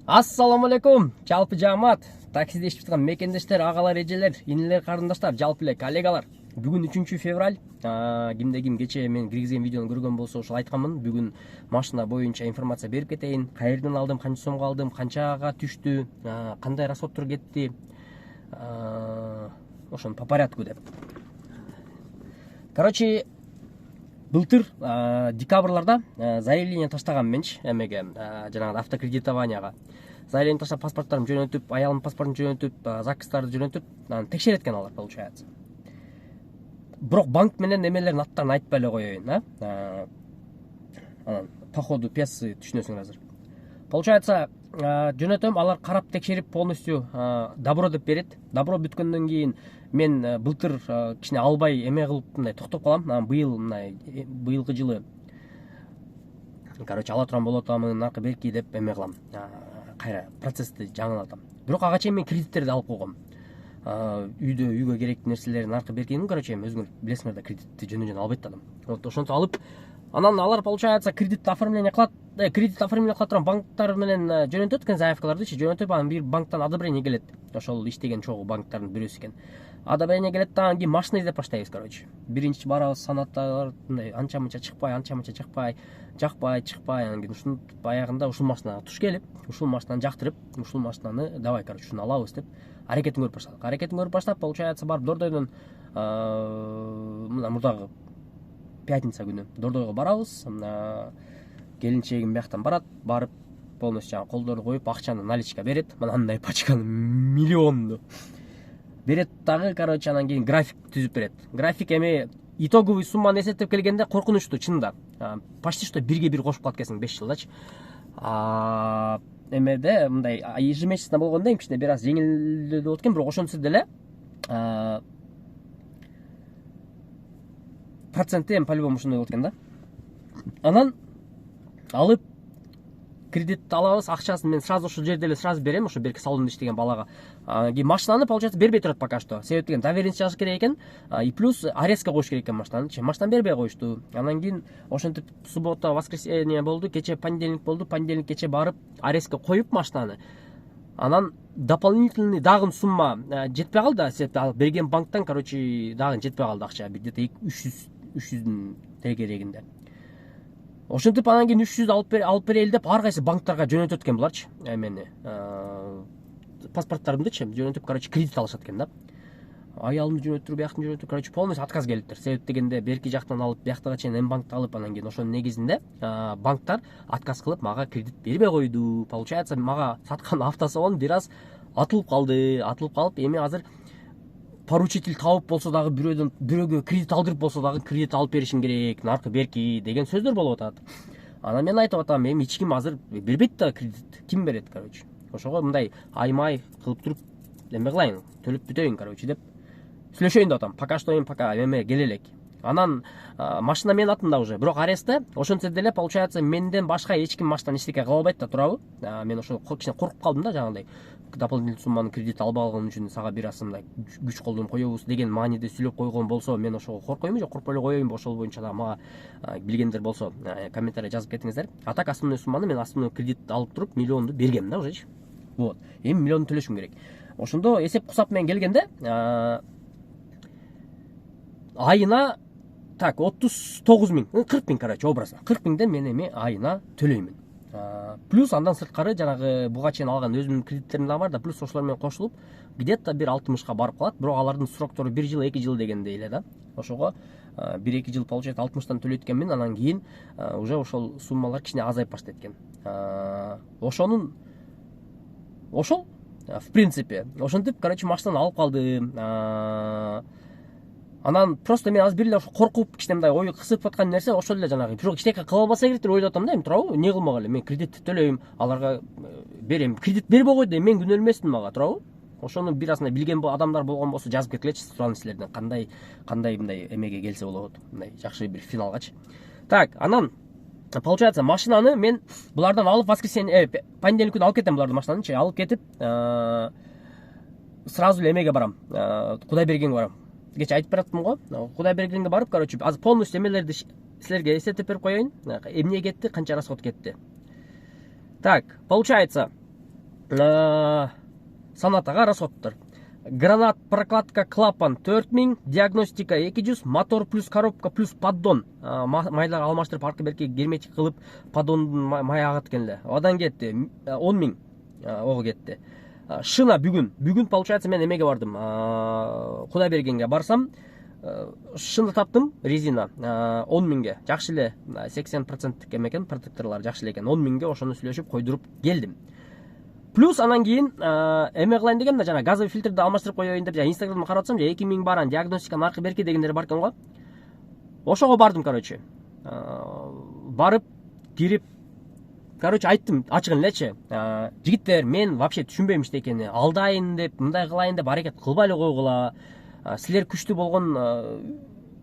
Ассаламу алейкум, жалпы жамаат, таксиде иштеп жаткан мекендештер, агалар, эжелер, инилер, карындаштар, жалпы эле коллегалар. Бүгүн 3-февраль. Кимде ким кечээ мен киргизген видеону көргөн болсо ошол айтканмын. Бүгүн машина боюнча информация берип кетейин. Каерден алдым, канча сомго алдым, канчага түштү, кандай расходтор кетти. Ошону по порядку деп. Короче, былтыр декабрларда заявление таштагам менчи эмеге, жанагы автокредитованияга. Заявление таштап, паспорттарымды жөнөтүп, аялымдын паспортун жөнөтүп, закыстарды жөнөтүп, текшерет экен алар, получается. Бирок банк менен эмелердин аттарын айтпай эле коеюн, анан по ходу пьесы түшүнөсүңөр азыр. Получается, жөнөтөм, алар карап текшерип полностью добро деп берет. Добро бүткөндөн кийин мен былтыр кичине албай эме кылып мындай токтоп калам. Быйылкы жылы короче ала турган болот атамын, наркы берки деп эме кылам. Кайра процессти жаңылатам. Бирок ага чейин мен кредиттерди алып койгом. Үйгө керектүү нерселерин наркы беркенин, короче, өзүңөр билесиңер да, кредитти жөн албайт адам. Вот ошонтип алып, анан алар, получается, кредит оформление кылат. Кредит оформление кыла турган банктар менен жөнөтөт экен, заявкаларды жөнөтүп, анан бир банктан одобрение келет. Ошол иштеген чогуу банктардын бирөөсү экен. Одобрение келет, анан кийин машина издеп баштайбыз, короче. Биринчи барабыз, санаттар мындай анча-мынча чыкпай, жакпай, чыкпай, анан кийин ушинтип аягында ушул машинага туш келип, ушул машинаны жактырып, ушул машинаны давай, короче, ушуну алабыз деп аракетин көрүп баштадык. Аракетин көрүп баштап, получается, барып Дордойдон мына мурдагы пятница күнү Дордойго барабыз. Келинчегим бияктан барат, барып полностью жаңы колдорду коюп, акчаны наличка берет. Мынандай пачканы миллионду берет дагы, короче, анан кийин график түзүп берет. График эми итоговый сумманы эсептеп келгенде коркунучтуу, чынында. Почти что 1/1 кошуп калат экенсиң 5 жылдачы. Эмеде мындай ежемесячно болгондо кичине бир аз жеңилдүү болот экен, бирок ошонсо деле проценти эми по-любому ушундай болот экен да. Анан алып кредитти алабыз, акчасын мен сразу ушул жерде эле сразу берем, ошо берки салонда иштеген балага. Кийин машинаны, получается, бербей турат пока что. Себеп деген доверенность жазыш керек экен, и плюс арестке коюш керек экен машинаны. Машинаны бербей коюшту. Анан кийин ошентип суббота, воскресенье болду, кече понедельник болду. Понедельник кече барып арестке коюп машинаны. Анан дополнительный дагы сумма жетпей калды, себеп ал берген банктан, короче, дагы жетпей калды акча, где-то 300 тегерегинде. Ошентип анан кийин 300 алып берели деп ар кайсы банктарга жөнөтөт экен буларчы. Эмени паспорттарымдычы жөнөтүп, короче, кредит алышат экен да. Аялымды жөнөттүр, бияктын жөнөттүр, короче, полностью отказ келиптир. Себеп дегенде берки жактан алып, бияктага чейин эм банкты алып, анан кийин ошонун негизинде банктар отказ кылып мага кредит бербей койду. Получается, мага саткан автосалон бир аз атылып калды. Атылып калып, эми азыр поручитель табып болсо дагы бирөөгө кредит алдырып болсо дагы кредит алып беришим керек, наркы берки деген сөздөр болуп атат. Анан мен айтып атам, эми эч ким азыр бербейт да кредит. Ким берет, короче. Ошого мындай аймай кылып туруп эме кылайын, төлөп бүтөйүн, короче, деп сүйлөшөйүн деп атам. Пока что пока эме келе элек. Анан машина менин атымда уже, бирок арестте. Ошентсе деле, получается, менден башка эч ким машинаны эчтеке кыла албайт да, турабы? Мен ошо кичине коркуп калдым да, жаңагындай. Дополнительный сумманы кредит алып алган үчүн сага бир аз мындай күч колдонуп коебуз деген мааниде сүйлөп койгон болсо, мен ошого коркоймун, жок коркпой эле коеюнбу? Ошол боюнча да мага билгендер болсо комментарий жазып кетиңиздер. А так основной сумманы мен основной кредит алып туруп миллионду бергем да уже. Вот. Эми миллионду төлөшүм керек. Ошондо эсеп кусап менен келгенде айына так 39 миң, 40 миң, короче, образно. 40 миңден мен эми айына төлөймүн. Плюс андан сырткары жанагы буга чейин алган өзүмдүн кредиттерим да бар да, плюс ошолор менен кошулуп где-то бир 60ка барып калат. Бирок алардын сроктору 1 жыл, 2 жыл дегендей эле да. Ошого 1-2 жыл, получается, 60тан төлөйт экенмин. Анан кийин уже ошол суммалар кичине азайып баштайт экен. Ошол в принципе ошентип, короче, машинаны алып калдым. Анан просто мен азыр бир эле ошо коркуп, кичине мындай ою кысып аткан нерсе ошол эле жанагы. Бирок эчтеке кыла албаса керек деп ойлоп атам да, эми турабы? Эмне кылмак эле? Мен кредитти төлөйм, аларга берем. Кредит бербей койду, мен күнөө элмесмин мага, турабы? Ошону бир аз билген адамдар болгон болсо жазып кеткилечи, суран силерден кандай мындай эмеге келсе болот, мындай жакшы бир финалгачы. Так, анан получается, машинаны мен булардан алып воскресенье, понедельник күнү алып кетем буларды машинаны, алып кетип сразу эле эмеге барам, Кудайбергенге барам. Кече айтып бараттым го, Кудайбергенге барып, короче, азыр полностью эмелерди силерге эсептеп берип коеюн. Эмне кетти, канча расход кетти. Так, получается, Сонатага расходтор. Гранат прокладка клапан 4000, диагностика 200, мотор плюс коробка плюс поддон. Майлар алмаштырып аркы берки герметик кылып поддондун май агат экенле. Одан кетти 10 000 ого кетти. Шина бүгүн получается мен эмеге бардым. Кудай бергенге барсам, шыны таптым, резина 10 000ге. Жакшы эле 80% экен, протекторлор жакшы эле экен. 10 000ге ошону сүйлөшүп койдуруп келдим. Плюс анан кийин эме кылайын дегем да, жана газовый фильтрди алмаштырып коеюн деп, Инстаграмда карап атсам, 2000 баран диагностиканын аркы берки дегендер бар экен го. Ошого бардым, барып, кирип, айттым ачыгын элечи. Жигиттер, мен вообще түшүнбөйм эчтекени. Алдайын деп, мындай кылайын деп аракет кылбай эле койгула. Силер күчтүү болгон,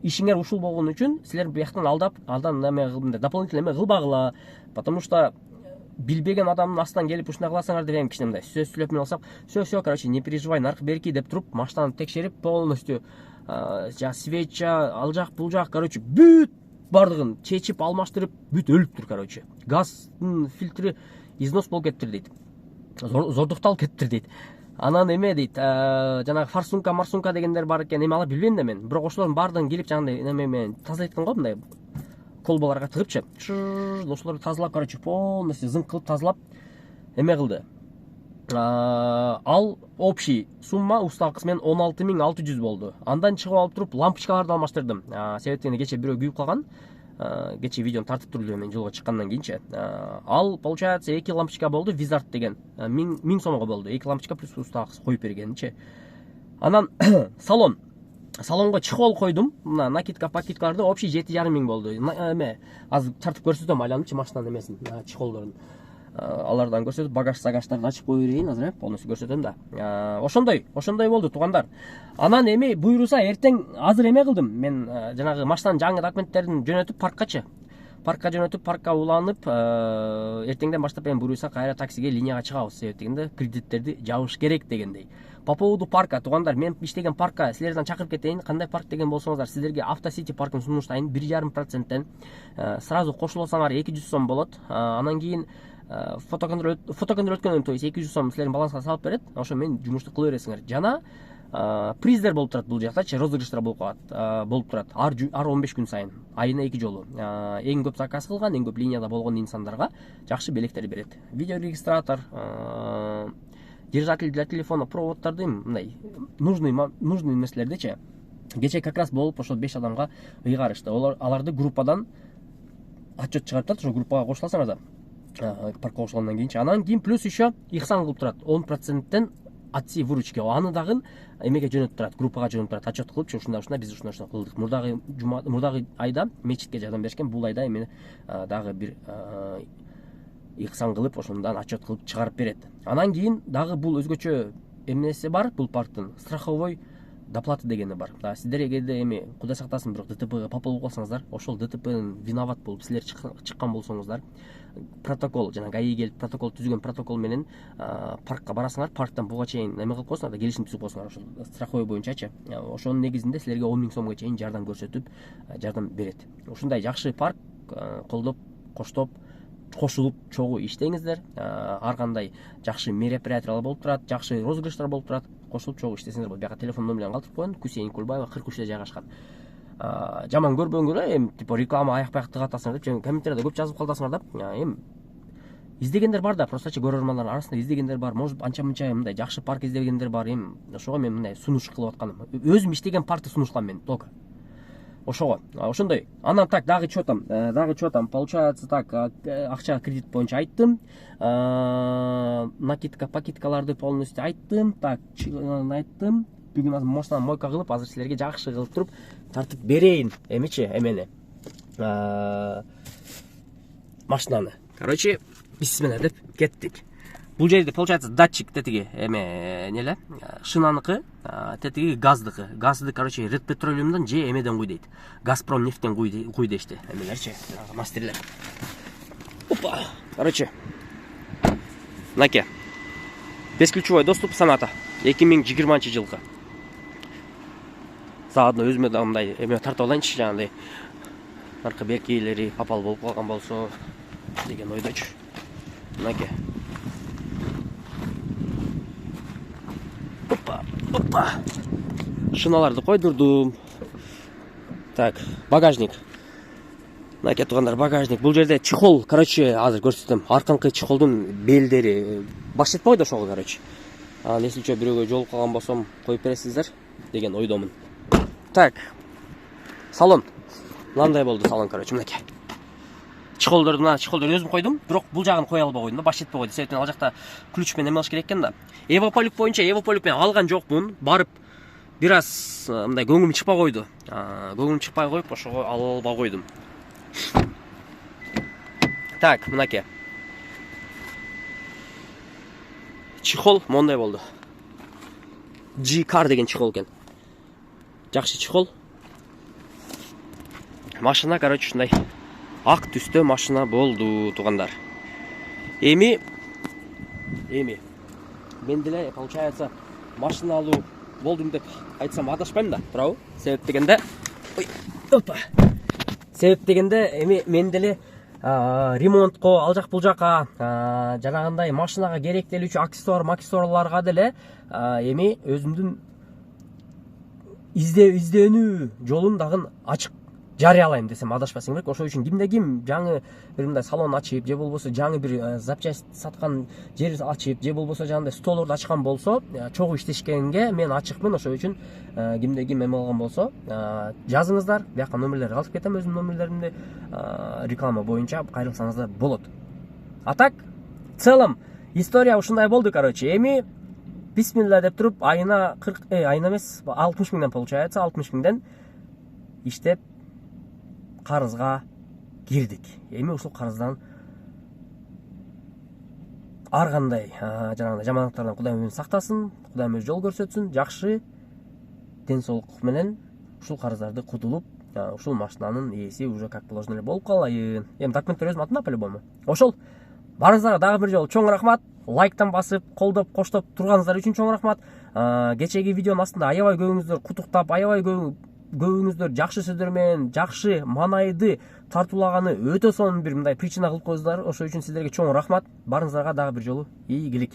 ишиңер ушул болгон үчүн силер бияктан алдан эме дополнительно эме кылбагыла, потому что билбеген адамдын астынан келип ушундай кыласыңар деп кичине мындай сөз сүйлөп мен алсам, все, не переживай, наркы берки деп туруп, машинаны текшерип полностью свеча, ал жак, бул жак, бүт бардыгын чечип, алмаштырып, бүт өлүптүр, газдын фильтри износ болуп кеттир дейт. Зордукталып кеттир дейт. Анан эме дейт, жанагы марсунка дегендер бар экен, эми ала билбейм да мен. Бирок ошолордун баардыгын келип жанагындай эме мен тазалайткан го, мындай колбаларга тыгыпчы. Ошолорду тазалап, полностью зың кылып тазалап эме кылды. Ал общий сумма уставкасы менен 16600 болду. Андан чыгып алып туруп лампочкаларды алмаштырдым. Себептен кече бирөө күйүп калган. Кече видеону тартып турду мен жолго чыккандан кийинчи. Ал получается 2 лампочка болду, Визард деген. 1000 сомго болду. 2 лампочка плюс уставкасы коюп бергенчи. Анан салонго чехол койдум. Мына накидка пакеткаларды общий 7500 болду. Эме азыр тартып көрсөтөм, айланычы машинанын эмесин, чехолдорун. Алардан көрсөтүп, багаждарды ачып кое берейин азыр, полностью көрсөтөм да. Ошондой болду туугандар. Анан эми буйруса эртең азыр эме кылдым. Мен жанагы машинанын жаңы документтерин жөнөтүп паркка жөнөтүп, паркка уланып, эртеңден баштап эми буйруса кайра таксиге, линияга чыгабыз. Себеп дегенде кредиттерди жабыш керек дегендей. По поводу парка, туугандар, мен иштеген паркка силерден чакырып кетейин. Кандай парк деген болсоңуздар, сиздерге Автосити паркын сунуштайын. 1,5%тен сразу кошулсаңар 200 сом болот. Анан кийин фотоконтроль өткөндөн, то есть 200 сом силердин балансыңарга салып берет. Ошо мен жумушту кыла бересиңер. Жана приздер болуп турат бул жактачы, розыгрыштар болуп турат. Ар 15 күн сайын, айына 2 жолу. Эң көп заказ кылган, эң көп линияда болгон инсандарга жакшы белектер берет. Видеорегистратор, держатель для телефона, проводдорду мындай нужный нерселердичи. Кече как раз болуп ошол 5 адамга ыйгарышты. Аларды группадан отчет чыгарып турат, ошо группага кошуласыңар да. Паркка кошулгандан кийинчи. Анан кийин плюс еще ихсан кылып турат. 10%тен отси выручки. Аны дагы эмеге жөнөтүп турат, группага жөнөтүп турат. Отчет кылып, ушундай биз ушундай кылдык. Мурдагы айда мечитке жардам беришкен, бул айда эми дагы бир ихсан кылып, ошондон отчет кылып чыгарып берет. Анан кийин дагы бул өзгөчө эмнеси бар, бул парктын страховой доплата дегени бар. Сиздер эгерде эми кудай сактасын, бирок ДТПга попал болуп калсаңыздар, ошол ДТПнын виноват болуп силер чыккан болсоңуздар, протокол, жана ГАИ келип протокол түзгөн, протокол менен паркка барасыңар, парктан буга чейин эме кылып коесуңар да, келишим түзүп коесуңар ошол страховой боюнчачы. Ошонун негизинде силерге 10 000 сомго чейин жардам көрсөтүп, жардам берет. Ушундай жакшы парк колдоп, кошулуп чогуу иштеңиздер. Ар кандай жакшы мероприятиялар болуп турат, жакшы розыгрыштар болуп турат. Кошулуп чогуу иштесеңиздер болот. Бияка телефон номерин калтырып коеюн. Кусейин Кулбаева 43-те жайгашкан. Жаман көрбөңөр, эми типа реклама аяк-баяк тыгатасыңар деп, комментарийде көп жазып калдасыңар да. Эми издегендер бар да, простачы көрөрмандар арасында издегендер бар. Может, анча-мынча мындай жакшы парк издегендер бар. Эми ошого мен мындай сунуш кылып атканым. Өзүм иштеген паркты сунуштам мен только. Ошого. Ошондой. Анан так дагы чё там, получается так, акча кредит боюнча айттым. Накидка пакеткаларды полностью айттым. Так, айттым. Бүгүн азыр машинаны мойка кылып, азыр силерге жакшы кылып туруп тартып берейин. Эмечи, эмени. Машинаны. Бисмилла деп кеттик. Бул жерде получается датчик тетиги эме неле? Шинаныкы, тетиги газдыкы. Газды, Red Petroleum'дан же эмеден куйдейт. Газпром нефттен куй дешти. Эмелерчи, мастерлер. Опа. Наке. Бесключевой доступ Соната. 2020-жылкы. Заодно өзүмө да мындай эме тартып алайынчы, жанагындай аркы беркилери попал болуп калган болсо деген ойдочу. Наке. Опа. Шыналарды койдурдум. Так, багажник. Мынакей туугандар, багажник. Бул жерде чехол, короче, азыр көрсөтөм. Арканкы чехолдун белдери баш жетпей койду ошого, короче. Анан эсилчө бирөөгө жолугуп калган болсом коюп бересиздер деген ойдомун. Так. Салон. Мындай болду салон, короче, мынакей. Чехолдорду өзүм койдум, бирок бул жагын кое албай койдум да, баш жетпей койду. Себептен ал жакта ключ менен эме алыш керек экен да. Европолюк боюнча Европолюк менен алган жокмун. Барып бир аз мындай көңүлүм чыкпай койду. Көңүлүм чыкпай коюп, ошого ала албай койдум. Так, мынакей. Чехол мондай болду. G-Car деген чехол экен. Жакшы чехол. Машина, короче, ушундай ак түстө машина болду, туугандар. Эми мен деле получается машина алуу болдум деп айтсам адашпайм да, туурабы? Себеп дегенде эми мен деле ремонтко, ал жак бул жака жанагындай машинага керектелүүчү аксессуарларга деле эми өзүмдүн изденүү жолун дагы ачык жарыялайм десем адашпасаң керек. Ошол үчүн кимде ким жаңы бир мындай салон ачып, же болбосо жаңы бир запчасть саткан жер ачып, же болбосо жаңындай столорду ачкан болсо, чогуу иштешкенге мен ачыкмын. Ошол үчүн кимде ким эме алган болсо, жазыңыздар. Бияка номерлерди калтырып кетем, өзүмдүн номерлеримди реклама боюнча кайрылсаңыздар болот. А так, в целом история ушундай болду, короче. Эми бисмилла деп туруп, айына 40 айына эмес, 60 миңден получается, 60 миңден иштеп карызга кирдик. Эми ушул карыздан ар кандай жанагындай жамандыктардан Кудайым мени сактасын, Кудайым өзү жол көрсөтсүн, жакшы ден соолук менен ушул карыздарды кутулуп, ушул машинанын ээси уже как положено эле болуп калайын. Эми документтер өзүм атымда по-любому. Ошол барыңыздарга дагы бир жолу чоң рахмат. Лайктан басып, колдоп, коштоп турганыңыздар үчүн чоң рахмат. Кечеги видеонун астында аябай көбүңүздөр кутуктап, аябай көбүңүздөр жакшы сөздөр менен жакшы маанайды тартуулаганы өтө сонун бир мындай причина кылып койдуңуздар. Ошол үчүн сиздерге чоң рахмат. Барыңыздарга дагы бир жолу ийгилик.